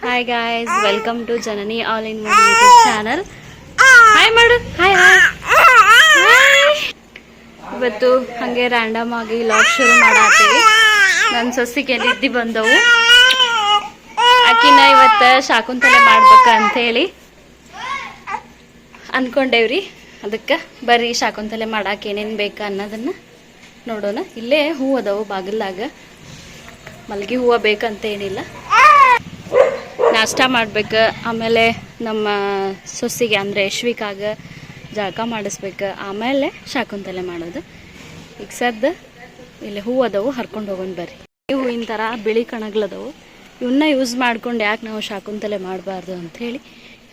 Hi guys, welcome to Janani all in one YouTube channel. Hi ಮಾಡು, hi hi. ಇವತ್ತು ಹಾಗೆ random ಆಗಿ log ಶುರು ಮಾಡಾತೀವಿ. ನನ್ನ ಸೊಸಿಗೆ ನಿದ್ದೆ ಬಂದವು. ಆಕಿನ ಇವತ್ತು ಶಾಕುಂತಲೆ ಮಾಡ್ಬೇಕಂತೇಳಿ ಅನ್ಕೊಂಡೇವ್ರಿ. ಅದಕ್ಕೆ ಬರ್ರಿ ಶಾಕುಂತಲೆ ಮಾಡಾಕ ಏನೇನು ಬೇಕಾ ಅನ್ನೋದನ್ನ ನೋಡೋಣ. ಇಲ್ಲೇ ಹೂ ಅದಾವು ಬಾಗಿಲಾಗ. ಮಲ್ಗಿ ಹೂವು ಬೇಕಂತ ಏನಿಲ್ಲ. ನಾಷ್ಟ ಮಾಡ್ಬೇಕು. ಆಮೇಲೆ ನಮ್ಮ ಸೊಸಿಗೆ ಅಂದರೆ ಯಶ್ವಿಕಾಗ ಜಳಕ ಮಾಡಿಸ್ಬೇಕು. ಆಮೇಲೆ ಶಾಕುಂತಲೆ ಮಾಡೋದು. ಈಗ ಸದ್ದು ಇಲ್ಲಿ ಹೂ ಅದಾವು, ಹರ್ಕೊಂಡು ಹೋಗೋಣ ಬರ್ರಿ. ಈ ಹೂವಿನ ಥರ ಬಿಳಿ ಕಣಗ್ಲದವು. ಇವನ್ನ ಯೂಸ್ ಮಾಡ್ಕೊಂಡು ಯಾಕೆ ನಾವು ಶಾಕುಂತಲೆ ಮಾಡಬಾರ್ದು ಅಂಥೇಳಿ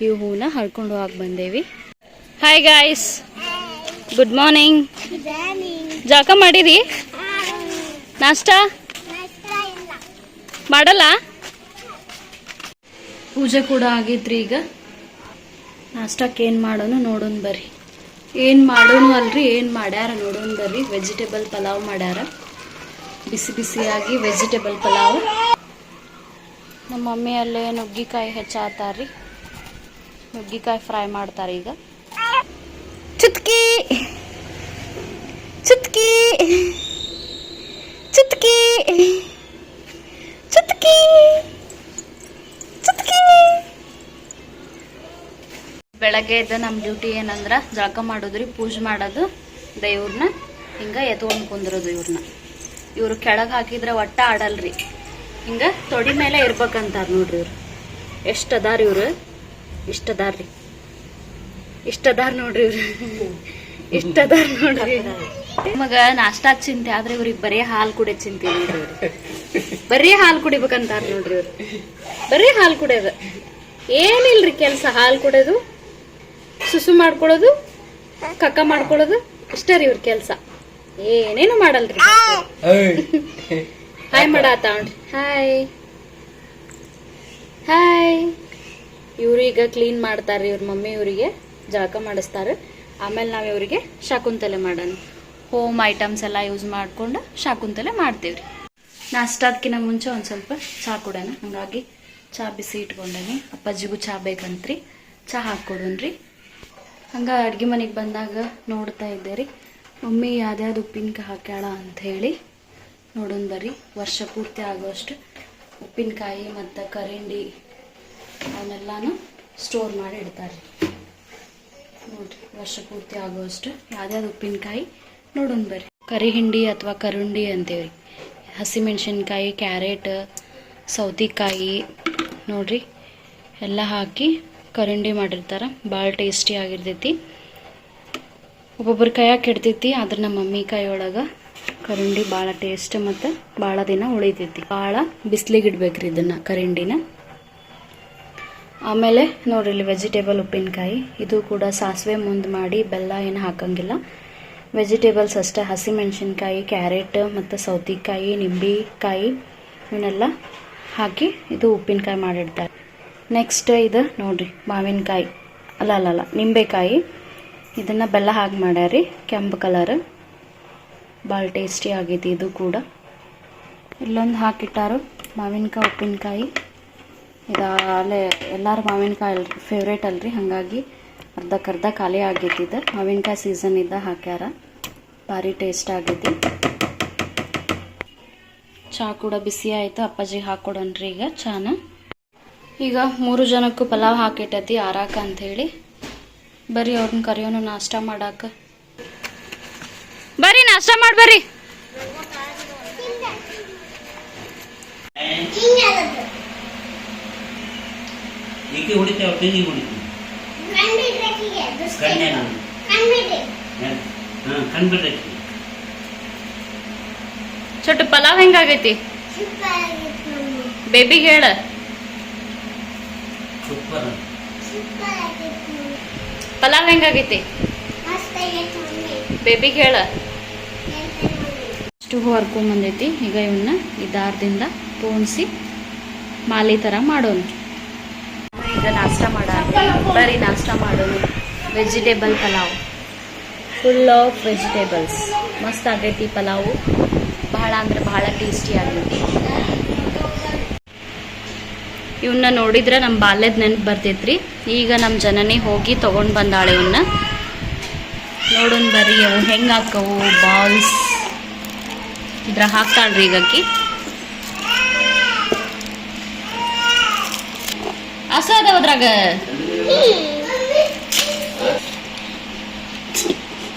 ಈ ಹೂವನ್ನ ಹರ್ಕೊಂಡು ಹೋಗಕ್ಕೆ ಬಂದೇವಿ. Hi guys, good morning. ಜಳಕ ಮಾಡಿರಿ? ನಾಷ್ಟ ಮಾಡಲ್ಲ? ಪೂಜೆ ಕೂಡ ಆಗಿದ್ರಿ. ಈಗ ನಾಷ್ಟಕ್ಕೆ ಏನು ಮಾಡೋಣ ನೋಡೋಣ ಬರ್ರಿ. ಏನು ಮಾಡೋಣ ಅಲ್ರಿ, ಏನು ಮಾಡ್ಯಾರ ನೋಡೋಣ ಬರ್ರಿ. ವೆಜಿಟೇಬಲ್ ಪಲಾವ್ ಮಾಡ್ಯಾರ, ಬಿಸಿ ಬಿಸಿಯಾಗಿ ವೆಜಿಟೇಬಲ್ ಪಲಾವ್. ನಮ್ಮ ಮಮ್ಮಿ ಅಲ್ಲೇ ನುಗ್ಗಿಕಾಯಿ ಹೆಚ್ಚಾತಾರ್ರಿ. ನುಗ್ಗಿಕಾಯಿ ಫ್ರೈ ಮಾಡ್ತಾರೆ. ಈಗ ಚುತ್ಕಿ ಚುತ್ಕಿ ಚುತ್ಕಿ ಚುತ್ಕಿ ಚುತ್ಕಿ. ಬೆಳಗ್ಗೆ ಎದ್ದು ನಮ್ಮ ಡ್ಯೂಟಿ ಏನಂದ್ರೆ ಜಳಕ ಮಾಡೋದ್ರಿ, ಪೂಜೆ ಮಾಡೋದು, ದೇವ್ರನ್ನ ಹಿಂಗೆ ಎತ್ಕೊಂಡು ಕುಂದ್ರೋದು. ಇವ್ರು ಕೆಳಗೆ ಹಾಕಿದ್ರೆ ಒಟ್ಟ ಆಡಲ್ರಿ. ಹಿಂಗೆ ತೊಡಿ ಮೇಲೆ ಇರ್ಬೇಕಂತಾರ ನೋಡ್ರಿ. ಇವ್ರು ಎಷ್ಟು ಅದಾರ, ಇವ್ರು ಇಷ್ಟದಾರ್ರಿ, ಇಷ್ಟದಾರ ನೋಡ್ರಿ. ಇವ್ರು ಇಷ್ಟದಾರ ನೋಡ್ರಿ. ನಿಮಗ ನಾಷ್ಟಾಕ್ ಚಿಂತೆ ಆದ್ರೆ ಇವ್ರಿಗೆ ಬರೀ ಹಾಲು ಕುಡಿಯೋದು ಚಿಂತೆ ನೋಡ್ರಿ. ಇವ್ರು ಬರೀ ಹಾಲು ಕುಡಿಬೇಕಂತಾರ ನೋಡ್ರಿ. ಇವ್ರು ಬರೀ ಹಾಲು ಕುಡಿಯೋದು, ಏನಿಲ್ರಿ ಕೆಲಸ. ಹಾಲು ಕುಡಿಯೋದು, ಸುಸು ಮಾಡ್ಕೊಳ್ಳೋದು, ಕಕ್ಕ ಮಾಡ್ಕೊಳ್ಳೋದು, ಇಷ್ಟ ರೀ ಇವ್ರ ಕೆಲಸ. ಏನೇನು ಮಾಡಲ್ರಿ. ಹಾಯ್ ಮಾಡಾತಾವ್ರಿ. Hi hi. ಇವ್ರು ಈಗ ಕ್ಲೀನ್ ಮಾಡ್ತಾರ್ರಿ. ಇವ್ರ ಮಮ್ಮಿ ಇವರಿಗೆ ಜಳಕ ಮಾಡಿಸ್ತಾರೆ. ಆಮೇಲೆ ನಾವು ಇವರಿಗೆ ಶಾಕುಂತಲೆ ಮಾಡೋಣ. ಹೋಮ್ ಐಟಮ್ಸ್ ಎಲ್ಲ ಯೂಸ್ ಮಾಡ್ಕೊಂಡು ಶಾಕುಂತಲೆ ಮಾಡ್ತೀವ್ರಿ. ನಾಷ್ಟಕ್ಕಿಂತ ಮುಂಚೆ ಒಂದು ಸ್ವಲ್ಪ ಚಹಾ ಕೊಡೋಣ. ಹಂಗಾಗಿ ಚಹಾ ಬಿಸಿ ಇಟ್ಕೊಂಡೇನಿ. ಅಪ್ಪಾಜಿಗೂ ಚಹಾ ಬೇಕಂತ್ರಿ, ಚಹಾ ಹಾಕ್ಕೊಡೋಣ್ರಿ. ಹಂಗೆ ಅಡ್ಗೆ ಮನೆಗೆ ಬಂದಾಗ ನೋಡ್ತಾ ಇದ್ದೆ ರೀ, ಮಮ್ಮಿ ಯಾವ್ದ್ಯಾವ್ದು ಉಪ್ಪಿನಕಾಯಿ ಹಾಕ್ಯಾಳ ಅಂಥೇಳಿ ನೋಡೋಣ ಬರ್ರಿ. ವರ್ಷ ಪೂರ್ತಿ ಆಗೋಷ್ಟು ಉಪ್ಪಿನಕಾಯಿ ಮತ್ತು ಕರಿಂಡಿ ಅವನ್ನೆಲ್ಲಾನು ಸ್ಟೋರ್ ಮಾಡಿ ಇಡ್ತಾರೆ ನೋಡ್ರಿ. ವರ್ಷ ಪೂರ್ತಿ ಆಗೋಷ್ಟು ಯಾವ್ದ್ಯಾವ್ದು ಉಪ್ಪಿನಕಾಯಿ ನೋಡೋಣ ಬರ್ರಿ. ಕರಿ ಹಿಂಡಿ ಅಥವಾ ಕರುಂಡಿ ಅಂತೇಳಿ. ಹಸಿಮೆಣ್ಸಿನ್ಕಾಯಿ, ಕ್ಯಾರೆಟ್, ಸೌತೆಕಾಯಿ ನೋಡ್ರಿ ಎಲ್ಲ ಹಾಕಿ ಕರಿಂಡಿ ಮಾಡಿರ್ತಾರೆ. ಭಾಳ ಟೇಸ್ಟಿ ಆಗಿರ್ತೈತಿ. ಒಬ್ಬೊಬ್ಬರ ಕೈಯಾಗ ಕೆಡ್ತೈತಿ, ಆದ್ರೆ ನಮ್ಮ ಮಮ್ಮಿ ಕೈಯೊಳಗೆ ಕರಿಂಡಿ ಭಾಳ ಟೇಸ್ಟ್ ಮತ್ತು ಭಾಳ ದಿನ ಉಳಿತೈತಿ. ಭಾಳ ಬಿಸಿಲಿಗೆ ಇಡ್ಬೇಕ್ರಿ ಇದನ್ನು, ಕರಿಂಡಿನ. ಆಮೇಲೆ ನೋಡ್ರಿ ಇಲ್ಲಿ ವೆಜಿಟೇಬಲ್ ಉಪ್ಪಿನಕಾಯಿ. ಇದು ಕೂಡ ಸಾಸಿವೆ ಮುಂದೆ ಮಾಡಿ, ಬೆಲ್ಲ ಏನು ಹಾಕಂಗಿಲ್ಲ. ವೆಜಿಟೇಬಲ್ಸ್ ಅಷ್ಟೇ. ಹಸಿಮೆಣ್ಸಿನ್ಕಾಯಿ, ಕ್ಯಾರೆಟ್ ಮತ್ತು ಸೌತೆಕಾಯಿ, ನಿಂಬೆಕಾಯಿ ಇವನ್ನೆಲ್ಲ ಹಾಕಿ ಇದು ಉಪ್ಪಿನಕಾಯಿ ಮಾಡಿಡ್ತಾರೆ. ನೆಕ್ಸ್ಟ್ ಇದು ನೋಡ್ರಿ ಮಾವಿನಕಾಯಿ, ಅಲ್ಲ ನಿಂಬೆಕಾಯಿ. ಇದನ್ನು ಬೆಲ್ಲ ಹಾಕಿ ಮಾಡ್ಯಾರಿ, ಕೆಂಪು ಕಲರ್. ಭಾಳ ಟೇಸ್ಟಿ ಆಗೈತಿ ಇದು ಕೂಡ. ಇಲ್ಲೊಂದು ಹಾಕಿಟ್ಟಾರು ಮಾವಿನಕಾಯಿ ಉಪ್ಪಿನಕಾಯಿ. ಅಲ್ಲೇ ಎಲ್ಲರೂ ಮಾವಿನಕಾಯಿ ಫೇವ್ರೇಟ್ ಅಲ್ರಿ, ಹಾಗಾಗಿ ಅರ್ಧಕ್ಕರ್ಧ ಖಾಲಿ ಆಗೈತಿ. ಇದು ಮಾವಿನಕಾಯಿ ಸೀಸನ್ ಇದ್ದ ಹಾಕ್ಯಾರ. ಭಾರಿ ಟೇಸ್ಟ್ ಆಗೈತಿ. ಚಹಾ ಕೂಡ ಬಿಸಿ ಆಯಿತು. ಅಪ್ಪಾಜಿಗೆ ಹಾಕ್ಕೊಡೋಣ್ರಿ ಈಗ ಚಾನ. ಈಗ 3 ಜನಕ್ಕೂ ಪಲಾವ್ ಹಾಕಿಟ್ಟತಿ ಆರಾಕ ಅಂಥೇಳಿ. ಬರ್ರಿ ಅವ್ರನ್ನ ಕರಿಯೋನು ನಾಷ್ಟ ಮಾಡಾಕ. ಬರ್ರಿ ನಾಷ್ಟ ಮಾಡ್ಬರ್ರಿ. ಚೊಟ್ಟು ಪಲಾವ್ ಹೆಂಗಾಗೈತಿ ಬೇಬಿಗೆ ಹೇಳ. ಪಲಾವ್ ಹೆಂಗಾಗೈತಿ ಬೇಬಿಗೆ ಹೇಳ. ಇಷ್ಟು ಹರ್ಕೊಂಬಂದೈತಿ. ಈಗ ಇವನ್ನ ಈ ದಾರದಿಂದ ಪೋಣಿಸಿ ಮಾಲಿ ಥರ ಮಾಡೋಣ. ಈಗ ನಾಷ್ಟ ಬರೀ ನಾಷ್ಟ ಮಾಡೋಣ. Vegetable pulao, full of vegetables. ಮಸ್ತ್ ಆಗೈತಿ ಪಲಾವು. ಭಾಳ ಅಂದ್ರೆ ಭಾಳ ಟೇಸ್ಟಿ ಆಗೈತಿ. ಇವನ್ನ ನೋಡಿದ್ರೆ ನಮ್ಮ ಬಾಲ್ಯದ ನೆನಪು ಬರ್ತೈತ್ರಿ. ಈಗ ನಮ್ಮ ಜನನಿ ಹೋಗಿ ತೊಗೊಂಡು ಬಂದಾಳೆ ಇವನ್ನ. ನೋಡೋಣ ಬರ್ರಿ ಅವು ಹೆಂಗೆ ಹಾಕವು ಬಾಲ್ಸ್. ಇದ್ರ ಹಾಕ್ತಾಳ್ರಿ ಈಗಕ್ಕಿ. ಹಸ ಅದಾವ ಅದ್ರಾಗ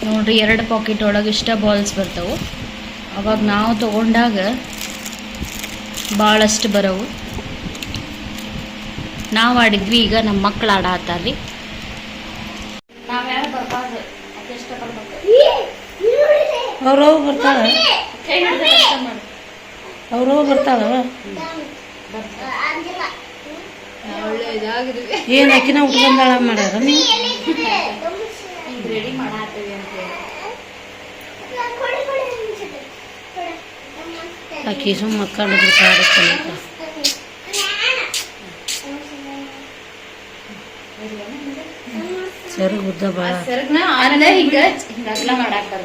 ನೋಡ್ರಿ. 2 ಪಾಕೆಟ್ ಒಳಗೆ ಇಷ್ಟ ಬಾಲ್ಸ್ ಬರ್ತಾವು. ಅವಾಗ ನಾವು ತಗೊಂಡಾಗ ಭಾಳಷ್ಟು ಬರೋವು. ನಾವು ಆಡಿದ್ವಿ, ಈಗ ನಮ್ಮ ಮಕ್ಕಳು ಆಡತ್ತಾರ್ರಿ. ಅವ್ರವ್ ಬರ್ತಾಳ ಏನ್ ಅಕ್ಕಿನ ಉಟ್ಕೊಂಡಾಳ ಮಾಡ್ಯಾರ ನೀವು? ರೆಡಿ ಮಾಡಾತೀವಿ ಅಂತ ಅಕ್ಕಿ ಸುಮ್ಮ ಮಕ್ಕಳಿದ್ರು ಕಾಡುತ್ತಲ್ಲ. ಸೆರಗು ಉದ್ದ ಭಾಳ ಹಿಂಗೆಲ್ಲ ಮಾಡಾಕ್ತಾರ.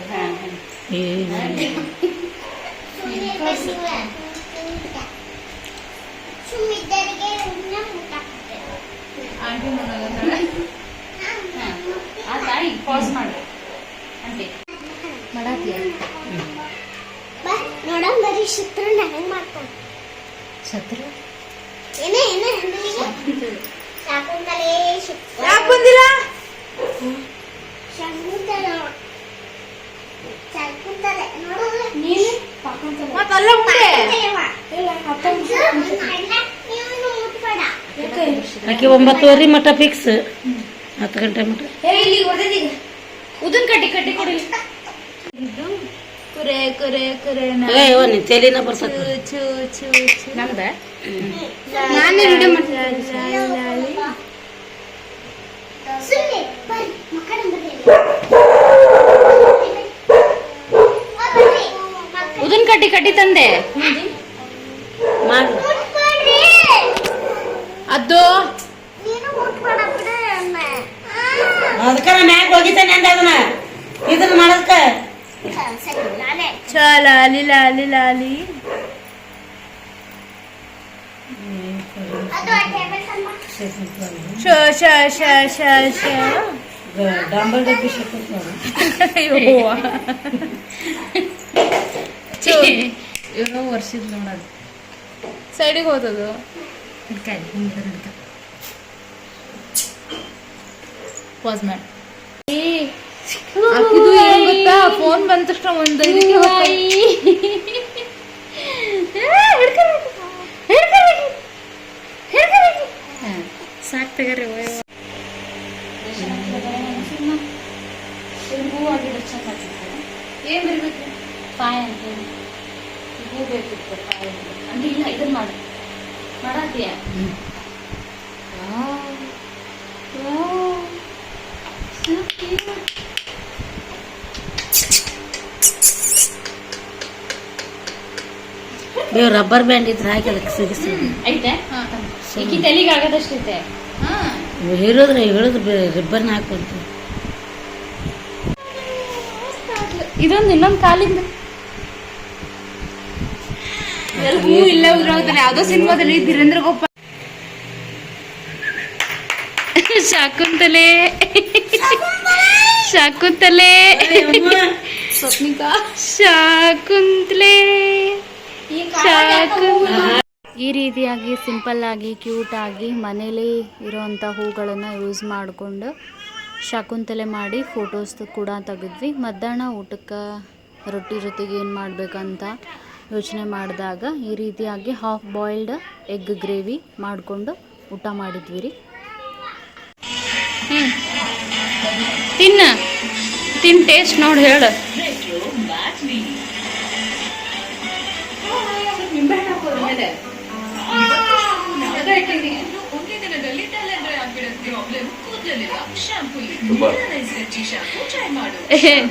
ಪಾಸ್ ಮಾಡಿ ಅಂತೆ ಮಾಡಾತೀಯ ನೋಡಮ್ ಬರೀ ಶತ್ರು ನನಗೆ ಮಾಡ್ತಾನೆ. ಶತ್ರು ಏನೇ ಶಾಕುಂತಲೆ ಯಾಕೆ ಬಂದಿಲ್ಲ? ಶಾಕುಂತಲೆ ನೋಡು ನೀನು ಮತ್ತಲ್ಲ ಆಕೆ 9:30 ಮಟ ಫಿಕ್ಸ್. 10 ಗಂಟೆ ಮಟ ಉದನ್ ಕಟ್ಟಿ ಕಟ್ಟಿ ಕೊಡಿ. ಕುರೆ ಕುರೆ ಕುರೆ ತೆಲಿನ ಬರ್ತದೆ ನಮ್ದ ನಾನೇ ರೂಢಿ ಉದನ್ ಕಟ್ಟಿ ಕಟ್ಟಿ ತಂದೆ ಅದು ಅದಕ್ಕ ಮ್ಯಾಗ ಹೋಗಿದ್ದೇನೆ ಅಂದ ಅದನ್ನ ಇದನ್ನ ಮಾಡದಕ್ಕ ಲಾಲಿ ಲಾಲಿ ಲಾಲಿ ಡಂಬಲ್ ಡಬ್ಬಿ ಇವ್ರು ವರ್ಷದ ನೋಡೋದು ಸೈಡಿಗೆ ಹೋದದು ಪಾಸ್ ಮಾಡಿ. ಇದು ಏನ್ ಗೊತ್ತಾ, ಫೋನ್ ಬಂದ ತಕ್ಷಣ ಒಂದು ಸಾಕ್ ತಗರಿ. ಏನ್ ಬರ್ಬೇಕು ಪಾಯ ಅಂತ ಹೂ ಬೇಕಿತ್ತು. ಪಾಯ ಅಂದ್ರೆ ಇಲ್ಲ ಇದನ್ನ ಮಾಡ ಮಾಡಾತೀಯ. ರಬ್ಬರ್ ಬ್ಯಾಂಡ್ ಇದ್ರೆ ಹಾಕಿ ಅದಕ್ಕೆ ಸಿಗಿಸಿ ಐತೆ. ಈಕಿ ತಲೆಗೆ ಆಗದಷ್ಟೈತೆ. ಹೇಳಿದ್ರೆ ರಿಬ್ಬರ್ನ ಹಾಕುವಂತ. ಇದೊಂದು ಇನ್ನೊಂದು ಕಾಲಿಂದ ಹೂ ಇಲ್ಲ ಉದ್ರಾಗ್ತಾನೆ. ಯಾವ್ದೋ ಸಿನಿಮಾದಲ್ಲಿ ಧೀರೇಂದ್ರ ಗೋಪಾಲ್ ಶಾಕುಂತಲೆ ಶಾಕುಂತಲೆ ಶಾಕುಂತಲೆ ಈ ರೀತಿಯಾಗಿ ಸಿಂಪಲ್ ಆಗಿ ಕ್ಯೂಟ್ ಆಗಿ ಮನೇಲಿ ಇರೋವಂಥ ಹೂಗಳನ್ನು ಯೂಸ್ ಮಾಡಿಕೊಂಡು ಶಾಕುಂತಲೆ ಮಾಡಿ ಫೋಟೋಸ್ ಕೂಡ ತೆಗೆದ್ವಿ. ಮಧ್ಯಾಹ್ನ ಊಟಕ್ಕೆ ರೊಟ್ಟಿ ಜೊತೆಗೆ ಏನು ಮಾಡಬೇಕಂತ ಯೋಚನೆ ಮಾಡಿದಾಗ ಈ ರೀತಿಯಾಗಿ ಹಾಫ್ ಬಾಯ್ಲ್ಡ್ ಎಗ್ ಗ್ರೇವಿ ಮಾಡಿಕೊಂಡು ಊಟ ಮಾಡಿದ್ವಿ ರೀ. ತಿನ್ ಟೇಸ್ಟ್ ನೋಡಿ ಹೇಳು.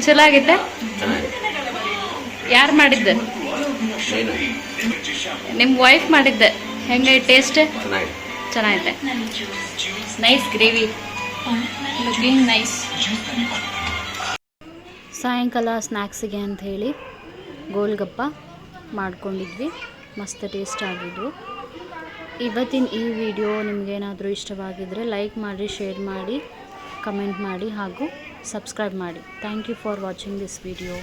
ಚಲೋ ಆಗೈತೆ. ಯಾರು ಮಾಡಿದ್ದ? ನಿಮ್ಮ ವೈಫ್ ಮಾಡಿದ್ದ. ಹೆಂಗೈ ಟೇಸ್ಟ್? ಚೆನ್ನಾಗೈತೆ. Nice gravy, looking nice. ಸಾಯಂಕಾಲ ಸ್ನ್ಯಾಕ್ಸಿಗೆ ಅಂಥೇಳಿ ಗೋಲ್ಗಪ್ಪ ಮಾಡ್ಕೊಂಡಿದ್ವಿ. ಮಸ್ತ್ ಟೇಸ್ಟ್ ಆಗಿದ್ವು. ಇವತ್ತಿನ ಈ ವಿಡಿಯೋ ನಿಮಗೇನಾದರೂ ಇಷ್ಟವಾಗಿದ್ದರೆ ಲೈಕ್ ಮಾಡಿ, ಶೇರ್ ಮಾಡಿ, ಕಮೆಂಟ್ ಮಾಡಿ ಹಾಗೂ ಸಬ್ಸ್ಕ್ರೈಬ್ ಮಾಡಿ. Thank you for watching this video.